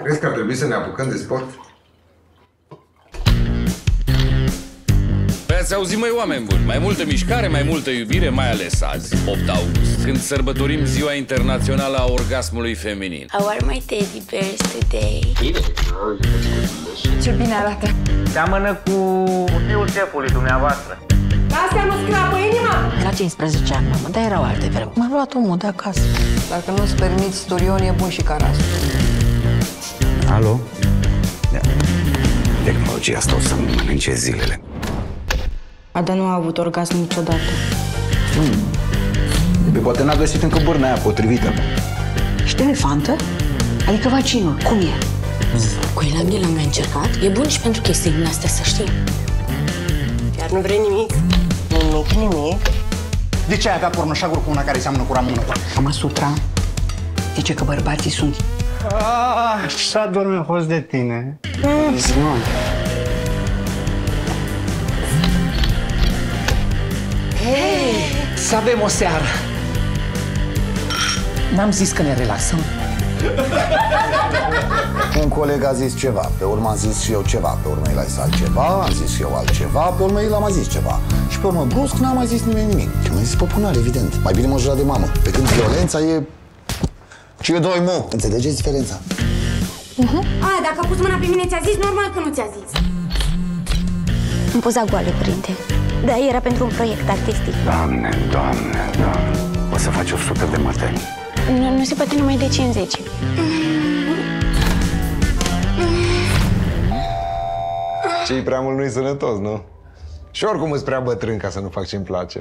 Crezi că ar trebui să ne apucăm de sport? Păi ați auzit, măi, oameni buni, mai multă mișcare, mai multă iubire, mai ales azi, 8 august, când sărbătorim Ziua Internațională a Orgasmului Feminin. How are my teddy bears today? Ce bine arată! Seamănă cu fiul șefului dumneavoastră. Astea nu scrapă inima! La 15 ani, mamă, dar erau alte vremuri. M-a luat omul de acasă. Dacă nu-ți permiți, Turion e bun și carasul. Alo? Da. Tehnologia asta o să-mi mănânce zilele. Ada nu a avut orgasm niciodată. Poate n-a găsit încă bârna aia potrivită. Și de elefantă? Adică vaccinul. Cum e? Cu el l-am mai încercat. E bun și pentru chestiile astea, să știi. Chiar nu vrei nimic? Nimic. De ce ai avea pornoșaguri cu una care seamănă cu Ramona? Kama Sutra zice că bărbații sunt... Așa dorme a fost de tine. Să avem o seară. N-am zis că ne relaxăm. Un coleg a zis ceva, pe urmă am zis și eu ceva, pe urmă el a zis altceva, am zis și eu altceva, pe urmă el a mai zis ceva. Și pe urmă brusc n-a mai zis nimeni nimic. Și mi-a zis păpunare, evident. Mai bine mă jura de mamă. Pe când violența e... Ce doi mo? Înțelegeți diferența? Dacă a pus mâna pe mine, ți-a zis? Normal că nu ți-a zis. Am pozat goală, părinte. Da, era pentru un proiect artistic. Doamne, Doamne, Doamne. O să faci 100 de mătăni. Nu se poate numai de 50. Ce-i prea mult nu-i sănătos, nu? Și oricum îți prea bătrân ca să nu fac ce-mi place.